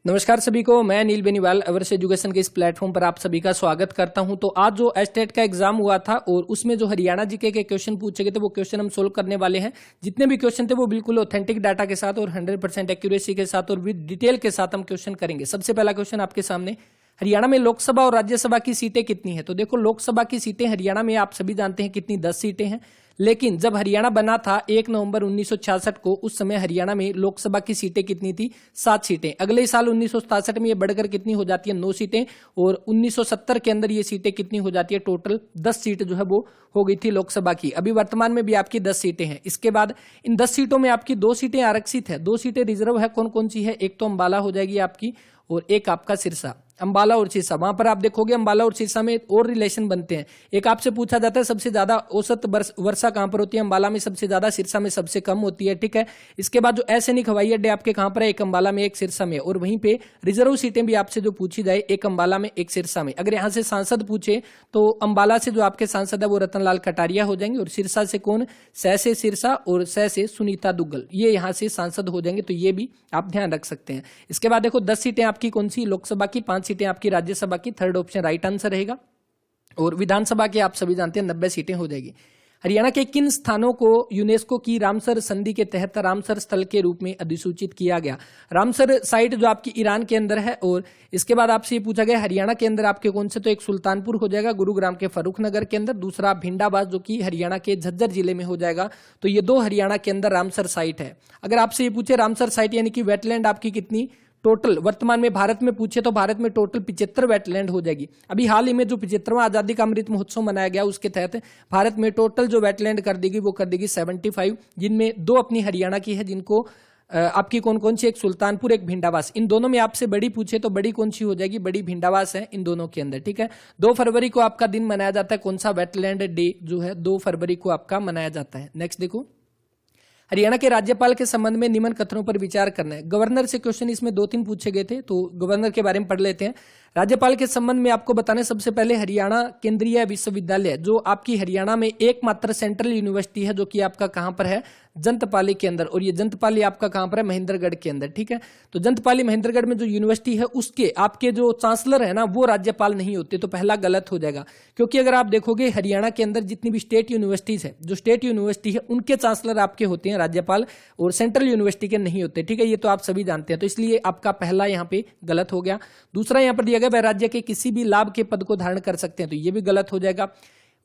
नमस्कार सभी को, मैं नील बेनीवाल अवर्स एजुकेशन के इस प्लेटफॉर्म पर आप सभी का स्वागत करता हूं। तो आज जो एस्टेट का एग्जाम हुआ था और उसमें जो हरियाणा जीके के क्वेश्चन पूछे गए थे वो क्वेश्चन हम सोल्व करने वाले हैं। जितने भी क्वेश्चन थे वो बिल्कुल ऑथेंटिक डाटा के साथ और 100% एक्यूरेसी के साथ और विद डिटेल के साथ हम क्वेश्चन करेंगे। सबसे पहला क्वेश्चन आपके सामने, हरियाणा में लोकसभा और राज्यसभा की सीटें कितनी है? तो देखो, लोकसभा की सीटें हरियाणा में आप सभी जानते हैं कितनी, 10 सीटें हैं। लेकिन जब हरियाणा बना था 1 नवंबर 1966 को, उस समय हरियाणा में लोकसभा की सीटें कितनी थी? 7 सीटें। अगले साल 1967 में ये बढ़कर कितनी हो जाती है? 9 सीटें। और 1970 के अंदर ये सीटें कितनी हो जाती है? टोटल 10 सीट जो है वो हो गई थी लोकसभा की। अभी वर्तमान में भी आपकी 10 सीटें हैं। इसके बाद इन 10 सीटों में आपकी 2 सीटें आरक्षित है, 2 सीटें रिजर्व है। कौन कौन सी है? एक तो अंबाला हो जाएगी आपकी और एक आपका सिरसा। अंबाला और सिरसा, वहां पर आप देखोगे अंबाला और सिरसा में और रिलेशन बनते हैं। एक आपसे पूछा जाता है सबसे ज्यादा औसत वर्षा कहां पर होती है? अंबाला में सबसे ज्यादा, सिरसा में सबसे कम होती है। ठीक है। इसके बाद जो असैनिक हवाई अड्डे आपके कहां पर है? एक अंबाला में, एक सिरसा में। और वहीं पे रिजर्व सीटें भी आपसे जो पूछी जाए, एक अंबाला में, एक सिरसा में। अगर यहां से सांसद पूछे तो अंबाला से जो आपके सांसद है वो रतनलाल कटारिया हो जाएंगे। और सिरसा से कौन? सह से सिरसा और सह से सुनीता दुग्गल, ये यहां से सांसद हो जाएंगे। तो ये भी आप ध्यान रख सकते हैं। इसके बाद देखो, 10 सीटें आपकी कौन सी? लोकसभा की। 5 सीटें आपकी राज्यसभा की। थर्ड ऑप्शन राइट आंसर रहेगा। और विधानसभा के आप सभी जानते हैं 90 सीटें हो जाएगी। हरियाणा के किन स्थानों को यूनेस्को की रामसर संधि के तहत रामसर स्थल के रूप में अधिसूचित किया गया? रामसर साइट जो आपकी ईरान के अंदर है। और इसके बाद आपसे ये पूछा गया हरियाणा के अंदर आपके कौन से? तो एक सुल्तानपुर हो जाएगा गुरुग्राम के फर्रुख नगर के अंदर, दूसरा भिंडाबाद जो कि हरियाणा के झज्जर जिले में हो जाएगा। तो ये 2 हरियाणा के अंदर रामसर साइट है। अगर आपसे ये पूछे रामसर साइट यानी कि वेटलैंड आपकी कितनी टोटल वर्तमान में भारत में पूछे तो भारत में टोटल 75 वेटलैंड हो जाएगी। अभी हाल ही में जो 75वां आजादी का अमृत महोत्सव मनाया गया उसके तहत भारत में टोटल जो वेटलैंड कर देगी वो कर देगी 75, जिनमें 2 अपनी हरियाणा की है, जिनको आपकी कौन कौन सी? एक सुल्तानपुर, एक भिंडावास। इन दोनों में आपसे बड़ी पूछे तो बड़ी कौन सी हो जाएगी? बड़ी भिंडावास है इन दोनों के अंदर। ठीक है। 2 फरवरी को आपका दिन मनाया जाता है, कौन सा? वेटलैंड डे जो है 2 फरवरी को आपका मनाया जाता है। नेक्स्ट देखो, हरियाणा के राज्यपाल के संबंध में निम्न कथनों पर विचार करना है। गवर्नर से क्वेश्चन इसमें 2-3 पूछे गए थे, तो गवर्नर के बारे में पढ़ लेते हैं। राज्यपाल के संबंध में आपको बताने सबसे पहले, हरियाणा केंद्रीय विश्वविद्यालय जो आपकी हरियाणा में एकमात्र सेंट्रल यूनिवर्सिटी है, जो कि आपका कहां पर है? जंतपाली के अंदर। और ये जंतपाली आपका कहां पर है? महेंद्रगढ़ के अंदर। ठीक है। तो जंतपाली महेंद्रगढ़ में जो यूनिवर्सिटी है उसके आपके जो चांसलर है ना, वो राज्यपाल नहीं होते। तो पहला गलत हो जाएगा, क्योंकि अगर आप देखोगे हरियाणा के अंदर जितनी भी स्टेट यूनिवर्सिटीज है, जो स्टेट यूनिवर्सिटी है उनके चांसलर आपके होते हैं राज्यपाल, और सेंट्रल यूनिवर्सिटी के नहीं होते। ठीक है। ये तो आप सभी जानते हैं। तो इसलिए आपका पहला यहाँ पे गलत हो गया। दूसरा यहाँ पर दिया गया, वह राज्य के किसी भी लाभ के पद को धारण कर सकते हैं। तो ये भी गलत हो जाएगा।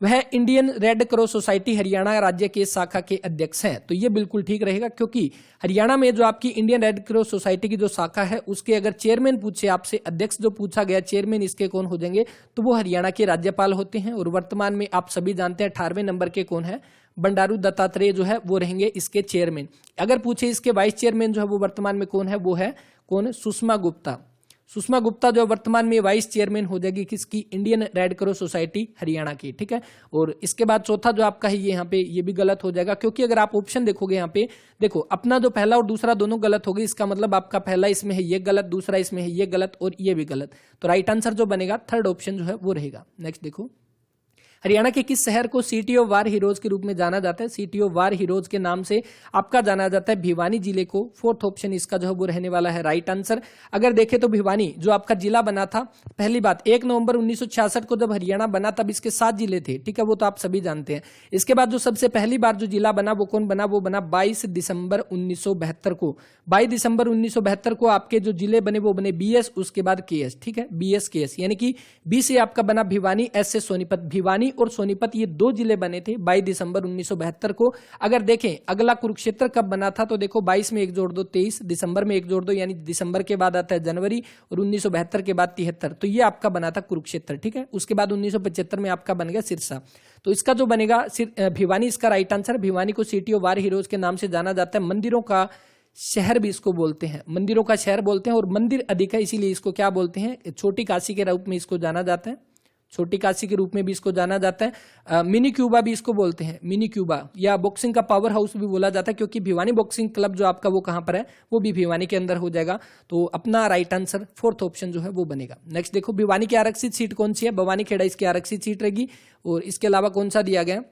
वह Indian red cross society Haryana राज्य के शाखा के अध्यक्ष हैं। तो ये बिल्कुल ठीक रहेगा, क्योंकि हरियाणा में जो आपकी इंडियन रेड क्रॉस सोसाइटी की जो शाखा है उसके अगर चेयरमैन पूछे आपसे, अध्यक्ष जो पूछा गया, चेयरमैन इसके कौन हो जाएंगे? तो वो हरियाणा के राज्यपाल होते हैं। और वर्तमान में आप सभी जानते हैं 18वें नंबर के कौन है? बंडारू दत्तात्रेय जो है वो रहेंगे इसके चेयरमैन। अगर पूछे इसके वाइस चेयरमैन जो है वो वर्तमान में कौन है? वो है कौन? सुषमा गुप्ता। सुषमा गुप्ता जो वर्तमान में वाइस चेयरमैन हो जाएगी किसकी? Indian red cross society Haryana की। ठीक है। और इसके बाद चौथा जो आपका है ये यहाँ पे ये भी गलत हो जाएगा, क्योंकि अगर आप ऑप्शन देखोगे यहाँ पे, देखो अपना जो पहला और दूसरा दोनों गलत हो गई। इसका मतलब आपका पहला इसमें है ये गलत, दूसरा इसमें है ये गलत और ये भी गलत। तो राइट आंसर जो बनेगा थर्ड ऑप्शन जो है वो रहेगा। नेक्स्ट देखो, हरियाणा के किस शहर को सिटी ऑफ वार हीरोज के रूप में जाना जाता है? सिटी ऑफ वार हीरोज के नाम से आपका जाना जाता है भिवानी जिले को। फोर्थ ऑप्शन इसका जो है वो रहने वाला है राइट आंसर। अगर देखें तो भिवानी जो आपका जिला बना था, पहली बात 1 नवंबर 1966 को जब हरियाणा बना तब इसके 7 जिले थे। ठीक है। वो तो आप सभी जानते हैं। इसके बाद जो सबसे पहली बार जो जिला बना वो कौन बना? वो बना 22 दिसंबर 1972 को। 22 दिसंबर 1972 को आपके जो जिले बने वो बने BS, उसके बाद KS। ठीक है। BS KS यानी कि B से आपका बना भिवानी, S से सोनीपत। भिवानी और सोनीपत ये 2 जिले बने थे 22 दिसंबर 1972 को। अगर देखें अगला कुरुक्षेत्र कब बना था, तो देखो 22 में 1 जोड़ दो 23, दिसंबर में 1 जोड़ दो यानी दिसंबर के बाद आता है जनवरी, और 1972 के बाद 73। तो ये आपका बना था कुरुक्षेत्र। ठीक है। उसके बाद 1975 में आपका बन गया सिरसा। तो इसका जो बनेगा भिवानी इसका राइट आंसर। भिवानी को सिटी ऑफ वार हीरोज के नाम से जाना जाता है। मंदिरों का शहर भी इसको बोलते हैं, मंदिरों का शहर बोलते हैं। और मंदिर अधिक है इसीलिए इसको क्या बोलते हैं? छोटी काशी के रूप में इसको जाना जाता है। छोटी काशी के रूप में भी इसको जाना जाता है। मिनी क्यूबा भी इसको बोलते हैं, मिनी क्यूबा, या बॉक्सिंग का पावर हाउस भी बोला जाता है, क्योंकि भिवानी बॉक्सिंग क्लब जो आपका वो कहां पर है? वो भी भिवानी के अंदर हो जाएगा। तो अपना राइट आंसर फोर्थ ऑप्शन जो है वो बनेगा। नेक्स्ट देखो, भिवानी की आरक्षित सीट कौन सी है? भवानी खेड़ा इसकी आरक्षित सीट रहेगी। और इसके अलावा कौन सा दिया गया?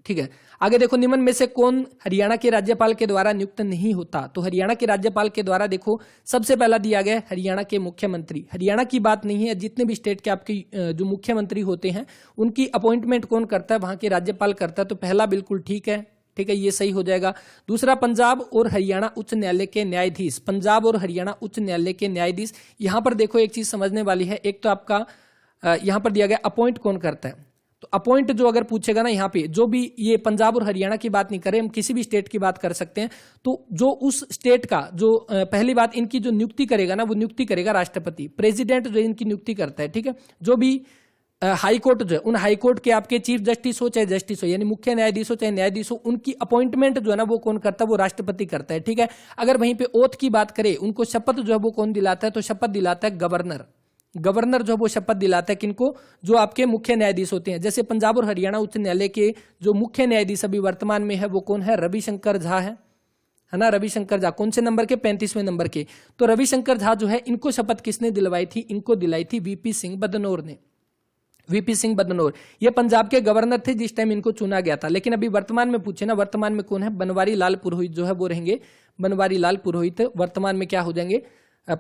ठीक है। आगे देखो, निम्न में से कौन हरियाणा के राज्यपाल के द्वारा नियुक्त नहीं होता? तो हरियाणा के राज्यपाल के द्वारा देखो सबसे पहला दिया गया है हरियाणा के मुख्यमंत्री। हरियाणा की बात नहीं है, जितने भी स्टेट के आपके जो मुख्यमंत्री होते हैं उनकी अपॉइंटमेंट कौन करता है? वहां के राज्यपाल करता है। तो पहला बिल्कुल ठीक है, ठीक है, ये सही हो जाएगा। दूसरा, पंजाब और हरियाणा उच्च न्यायालय के न्यायाधीश। पंजाब और हरियाणा उच्च न्यायालय के न्यायाधीश। यहां पर देखो एक चीज समझने वाली है, एक तो आपका यहां पर दिया गया अपॉइंट कौन करता है। तो अपॉइंट जो अगर पूछेगा ना, यहाँ पे जो भी, ये पंजाब और हरियाणा की बात नहीं करें, हम किसी भी स्टेट की बात कर सकते हैं। तो जो उस स्टेट का जो पहली बात, इनकी जो नियुक्ति करेगा ना, वो नियुक्ति करेगा राष्ट्रपति। प्रेसिडेंट जो इनकी नियुक्ति करता है, ठीक है। जो भी हाई कोर्ट जो है, उन हाई कोर्ट के आपके चीफ जस्टिस हो चाहे जस्टिस हो, यानी मुख्य न्यायाधीश हो चाहे न्यायाधीश हो, उनकी अपॉइंटमेंट जो है ना वो कौन करता है? वो राष्ट्रपति करता है, ठीक है। अगर वहीं पे ओथ की बात करें, उनको शपथ जो है वो कौन दिलाता है? तो शपथ दिलाता है गवर्नर। गवर्नर जो वो शपथ दिलाता है किनको? जो आपके मुख्य न्यायाधीश होते हैं। जैसे पंजाब और हरियाणा उच्च न्यायालय के जो मुख्य न्यायाधीश अभी वर्तमान में है वो कौन है? रविशंकर झा है ना। रविशंकर झा कौन से नंबर के? 35वें नंबर के। तो रविशंकर झा जो है, इनको शपथ किसने दिलवाई थी? इनको दिलाई थी वीपी सिंह बदनौर ने। वीपी सिंह बदनौर ये पंजाब के गवर्नर थे जिस टाइम इनको चुना गया था। लेकिन अभी वर्तमान में पूछे ना, वर्तमान में कौन है? बनवारी लाल पुरोहित जो है वो रहेंगे। बनवारी लाल पुरोहित वर्तमान में क्या हो जाएंगे?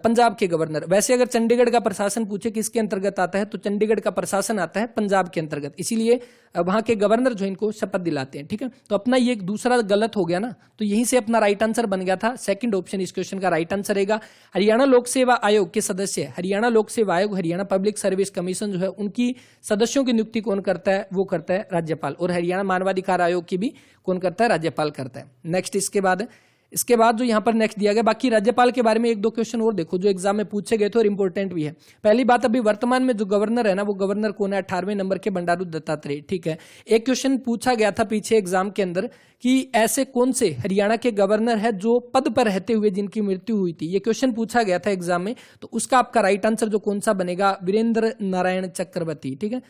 पंजाब के गवर्नर। वैसे अगर चंडीगढ़ का प्रशासन पूछे किसके अंतर्गत आता है, तो चंडीगढ़ का प्रशासन आता है पंजाब के अंतर्गत। इसीलिए वहां के गवर्नर जो इनको शपथ दिलाते हैं, ठीक है। तो अपना ये एक दूसरा गलत हो गया ना, तो यहीं से अपना राइट आंसर बन गया था। सेकंड ऑप्शन इस क्वेश्चन का राइट आंसर रहेगा। हरियाणा लोक सेवा आयोग के सदस्य, हरियाणा लोक सेवा आयोग, हरियाणा पब्लिक सर्विस कमीशन जो है, उनकी सदस्यों की नियुक्ति कौन करता है? वो करता है राज्यपाल। और हरियाणा मानवाधिकार आयोग की भी कौन करता है? राज्यपाल करता है। नेक्स्ट इसके बाद जो यहां पर नेक्स्ट दिया गया, बाकी राज्यपाल के बारे में एक दो क्वेश्चन और देखो जो एग्जाम में पूछे गए थे और इंपॉर्टेंट भी है। पहली बात, अभी वर्तमान में जो गवर्नर है ना, वो गवर्नर कौन है? 18वें नंबर के बंडारू दत्तात्रेय, ठीक है। एक क्वेश्चन पूछा गया था पीछे एग्जाम के अंदर कि ऐसे कौन से हरियाणा के गवर्नर है जो पद पर रहते हुए जिनकी मृत्यु हुई थी, ये क्वेश्चन पूछा गया था एग्जाम में। तो उसका आपका राइट आंसर जो कौन सा बनेगा? वीरेंद्र नारायण चक्रवर्ती, ठीक है।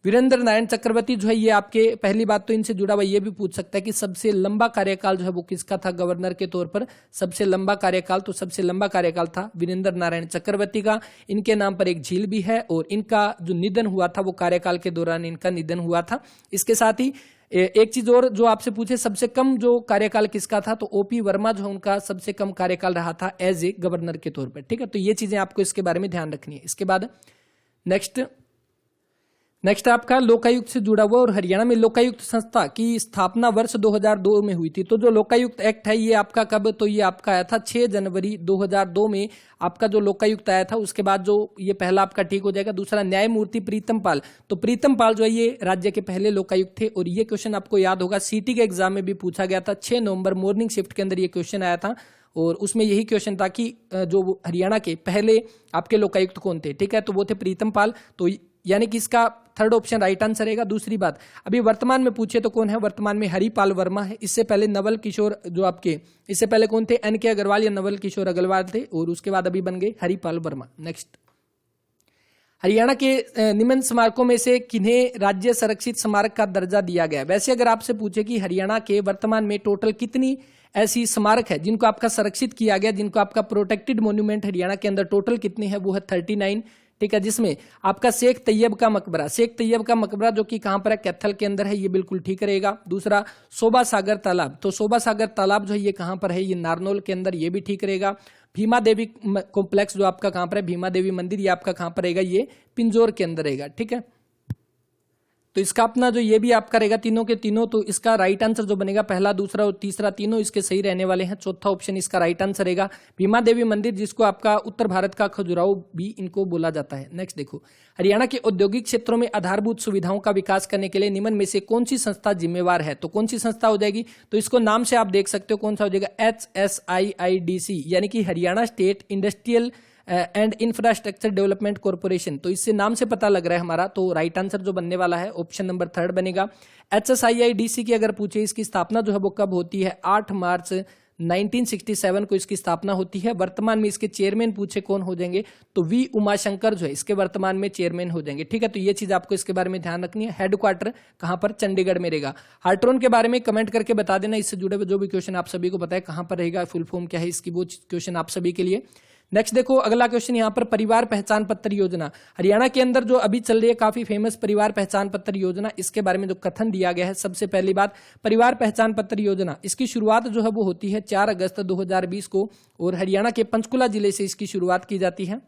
वीरेंद्र नारायण चक्रवर्ती जो है, ये आपके पहली बात तो इनसे जुड़ा हुआ ये भी पूछ सकता है कि सबसे लंबा कार्यकाल जो है वो किसका था गवर्नर के तौर पर? सबसे लंबा कार्यकाल, तो सबसे लंबा कार्यकाल था वीरेंद्र नारायण चक्रवर्ती का। इनके नाम पर एक झील भी है और इनका जो निधन हुआ था वो कार्यकाल के दौरान इनका निधन हुआ था। इसके साथ ही एक चीज और जो आपसे पूछे, सबसे कम जो कार्यकाल किसका था? तो ओपी वर्मा जो है, उनका सबसे कम कार्यकाल रहा था एज ए गवर्नर के तौर पर, ठीक है। तो ये चीजें आपको इसके बारे में ध्यान रखनी है। इसके बाद नेक्स्ट आपका लोकायुक्त से जुड़ा हुआ, और हरियाणा में लोकायुक्त संस्था की स्थापना वर्ष 2002 में हुई थी। तो जो लोकायुक्त एक्ट है ये आपका कब? तो ये आपका आया था 6 जनवरी 2002 में आपका जो लोकायुक्त आया था। उसके बाद जो ये पहला आपका ठीक हो जाएगा। दूसरा, न्यायमूर्ति प्रीतम पाल। तो प्रीतम पाल जो है ये राज्य के पहले लोकायुक्त थे। और ये क्वेश्चन आपको याद होगा सीटी के एग्जाम में भी पूछा गया था। 6 नवंबर मॉर्निंग शिफ्ट के अंदर ये क्वेश्चन आया था और उसमें यही क्वेश्चन था कि जो हरियाणा के पहले आपके लोकायुक्त कौन थे, ठीक है। तो वो थे प्रीतम पाल। तो यानी कि इसका थर्ड ऑप्शन राइट आंसर रहेगा। दूसरी बात, अभी वर्तमान में पूछे तो कौन है? वर्तमान में हरिपाल वर्मा है। इससे पहले नवल किशोर जो आपके, इससे पहले कौन थे? एन के अग्रवाल या नवल किशोर अग्रवाल थे, और उसके बाद अभी बन गए हरिपाल वर्मा। नेक्स्ट, हरियाणा के निम्न स्मारकों में से किन्हें राज्य संरक्षित स्मारक का दर्जा दिया गया? वैसे अगर आपसे पूछे कि हरियाणा के वर्तमान में टोटल कितनी ऐसी स्मारक है जिनको आपका संरक्षित किया गया, जिनको आपका प्रोटेक्टेड मॉन्यूमेंट हरियाणा के अंदर टोटल कितने हैं? वो है 39, ठीक है। जिसमें आपका शेख तैयब का मकबरा जो कि कहां पर है? कैथल के अंदर है, ये बिल्कुल ठीक रहेगा। दूसरा, शोभा सागर तालाब। तो शोभा सागर तालाब जो है ये कहां पर है? ये नारनौल के अंदर, ये भी ठीक रहेगा। भीमा देवी कॉम्प्लेक्स जो आपका कहां पर है? भीमा देवी मंदिर, ये आपका कहां पर रहेगा? ये पिंजौर के अंदर रहेगा, ठीक है। तो इसका अपना जो ये भी आपका रहेगा तीनों के तीनों, तो इसका राइट आंसर जो बनेगा पहला, दूसरा और तीसरा तीनों इसके सही रहने वाले हैं। चौथा ऑप्शन इसका राइट आंसर रहेगा भीमा देवी मंदिर, जिसको आपका उत्तर भारत का खजुराहो भी इनको बोला जाता है। नेक्स्ट देखो, हरियाणा के औद्योगिक क्षेत्रों में आधारभूत सुविधाओं का विकास करने के लिए निम्न में से कौन सी संस्था जिम्मेवार है? तो कौन सी संस्था हो जाएगी? तो इसको नाम से आप देख सकते हो कौन सा हो जाएगा? HSIIDC, यानी कि Haryana state industrial and infrastructure development corporation. तो इससे नाम से पता लग रहा है हमारा, तो राइट आंसर जो बनने वाला है ऑप्शन नंबर 3 बनेगा। HSIIDC की अगर पूछे, इसकी स्थापना जो है वो कब होती है? 8 मार्च 1967 को इसकी स्थापना होती है। वर्तमान में इसके चेयरमैन पूछे कौन हो जाएंगे? तो वी उमाशंकर जो है इसके वर्तमान में चेयरमैन हो जाएंगे, ठीक है। तो ये चीज आपको इसके बारे में ध्यान रखनी है। हेडक्वार्टर कहां पर? चंडीगढ़ में रहेगा। हार्ट्रोन के बारे में कमेंट करके बता देना, इससे जुड़े हुए जो भी क्वेश्चन आप सभी को पता है कहां पर रहेगा, फुल फॉर्म क्या है इसकी, वो क्वेश्चन आप सभी के लिए। नेक्स्ट देखो अगला क्वेश्चन यहाँ पर परिवार पहचान पत्र योजना, हरियाणा के अंदर जो अभी चल रही है काफी फेमस परिवार पहचान पत्र योजना, इसके बारे में जो कथन दिया गया है। सबसे पहली बात, परिवार पहचान पत्र योजना इसकी शुरुआत जो है वो होती है 4 अगस्त 2020 को और हरियाणा के पंचकुला जिले से इसकी शुरुआत की जाती है।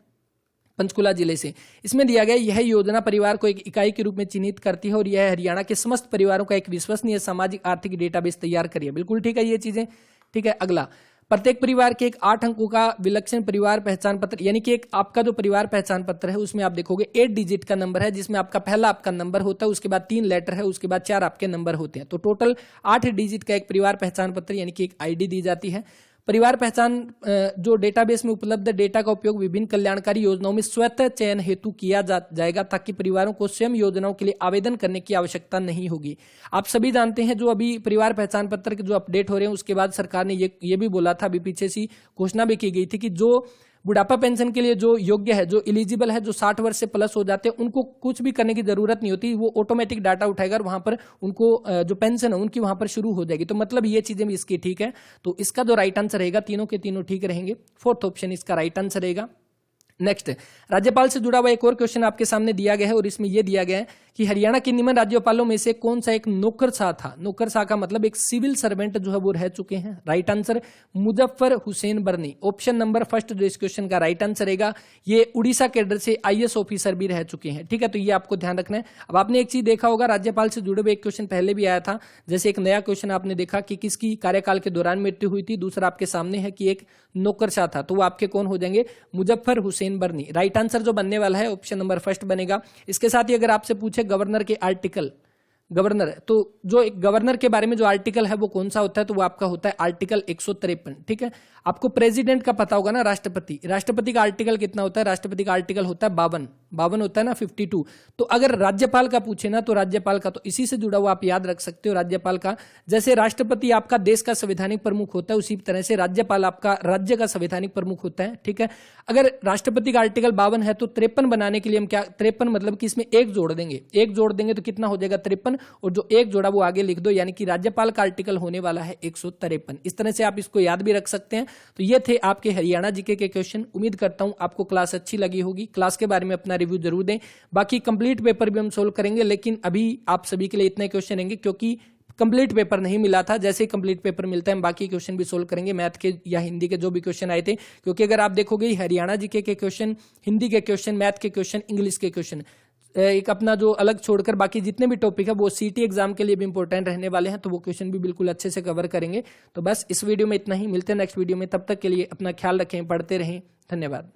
पंचकुला जिले से इसमें दिया गया यह योजना परिवार को एक इकाई के रूप में चिन्हित करती है और यह हरियाणा के समस्त परिवारों का एक विश्वसनीय सामाजिक आर्थिक डेटाबेस तैयार करिए। बिल्कुल ठीक है ये चीजें, ठीक है। अगला, प्रत्येक परिवार के एक 8 अंकों का विलक्षण परिवार पहचान पत्र, यानी कि एक आपका जो परिवार पहचान पत्र है उसमें आप देखोगे 8 डिजिट का नंबर है, जिसमें आपका पहला आपका नंबर होता है, उसके बाद 3 लेटर है, उसके बाद 4 आपके नंबर होते हैं। तो टोटल 8 डिजिट का एक परिवार पहचान पत्र यानी कि एक आईडी दी जाती है। परिवार पहचान जो डेटाबेस में उपलब्ध डेटा का उपयोग विभिन्न कल्याणकारी योजनाओं में स्वतः चयन हेतु किया जाएगा ताकि परिवारों को स्वयं योजनाओं के लिए आवेदन करने की आवश्यकता नहीं होगी। आप सभी जानते हैं जो अभी परिवार पहचान पत्र के जो अपडेट हो रहे हैं उसके बाद सरकार ने ये भी बोला था, अभी पीछे सी घोषणा भी की गई थी कि जो बुढ़ापा पेंशन के लिए जो योग्य है, जो एलिजिबल है, जो 60 वर्ष से प्लस हो जाते हैं, उनको कुछ भी करने की जरूरत नहीं होती, वो ऑटोमेटिक डाटा उठाएगा और वहां पर उनको जो पेंशन है उनकी वहां पर शुरू हो जाएगी। तो मतलब ये चीजें भी इसकी ठीक है। तो इसका जो राइट आंसर रहेगा, तीनों के तीनों ठीक रहेंगे, 4th ऑप्शन इसका राइट आंसर रहेगा। नेक्स्ट, राज्यपाल से जुड़ा हुआ एक और क्वेश्चन आपके सामने दिया गया है और इसमें यह दिया गया है कि हरियाणा के निम्न राज्यपालों में से कौन सा एक नौकरशाह था। नौकरशाह का मतलब एक सिविल सर्वेंट जो है वो रह चुके हैं। राइट आंसर मुजफ्फर हुसैन बरनी, ऑप्शन नंबर फर्स्ट जो इस क्वेश्चन का राइट आंसर रहेगा। ये उड़ीसा कैडर से IAS ऑफिसर भी रह चुके हैं, ठीक है। तो ये आपको ध्यान रखना है। अब आपने एक चीज देखा होगा, राज्यपाल से जुड़े हुए एक क्वेश्चन पहले भी आया था, जैसे एक नया क्वेश्चन आपने देखा कि किसकी कार्यकाल के दौरान मृत्यु हुई थी, दूसरा आपके सामने है कि एक नौकरशाह था, तो वो आपके कौन हो जाएंगे, मुजफ्फर हुसैन बरनी। राइट आंसर जो बनने वाला है ऑप्शन नंबर फर्स्ट बनेगा। इसके साथ ही अगर आपसे पूछे गवर्नर के आर्टिकल, गवर्नर, तो जो एक गवर्नर के बारे में जो आर्टिकल है वो कौन सा होता है, तो वो आपका होता है आर्टिकल 153, ठीक है। आपको प्रेसिडेंट का पता होगा ना, राष्ट्रपति का आर्टिकल कितना होता है, राष्ट्रपति का आर्टिकल होता है 52 होता है ना, 52। तो अगर राज्यपाल का पूछे ना तो राज्यपाल का, तो इसी से जुड़ा हुआ आप याद रख सकते हो राज्यपाल का। जैसे राष्ट्रपति आपका देश का संवैधानिक प्रमुख होता है, उसी तरह से राज्यपाल आपका राज्य का संवैधानिक प्रमुख होता है, ठीक है। अगर राष्ट्रपति का आर्टिकल 52 है तो 53 बनाने के लिए हम क्या, 53 मतलब कि इसमें एक जोड़ देंगे तो कितना हो जाएगा 53, और जो एक जोड़ा वो आगे लिख दो, यानी कि राज्यपाल का आर्टिकल होने वाला है 153। इस तरह से आप इसको याद भी रख सकते हैं। तो ये थे आपके हरियाणा जीके के क्वेश्चन। उम्मीद करता हूं आपको क्लास अच्छी लगी होगी। क्लास के बारे में अपना रिव्यू जरूर दें। बाकी कंप्लीट पेपर भी हम सोल्व करेंगे, लेकिन अभी आप सभी के लिए इतने क्वेश्चन रहेंगे क्योंकि कंप्लीट पेपर नहीं मिला था। जैसे ही कंप्लीट पेपर मिलता है हम बाकी क्वेश्चन भी सोल्व करेंगे, मैथ के या हिंदी के जो भी क्वेश्चन आए थे। क्योंकि अगर आप देखोगे हरियाणा जीके के क्वेश्चन, हिंदी के क्वेश्चन, मैथ के क्वेश्चन, इंग्लिश के क्वेश्चन, एक अपना जो अलग छोड़कर बाकी जितने भी टॉपिक है वो सीटी एग्जाम के लिए भी इंपॉर्टेंट रहने वाले हैं, तो वो क्वेश्चन भी बिल्कुल अच्छे से कवर करेंगे। तो बस इस वीडियो में इतना ही, मिलते हैं नेक्स्ट वीडियो में। तब तक के लिए अपना ख्याल रखें, पढ़ते रहें। धन्यवाद।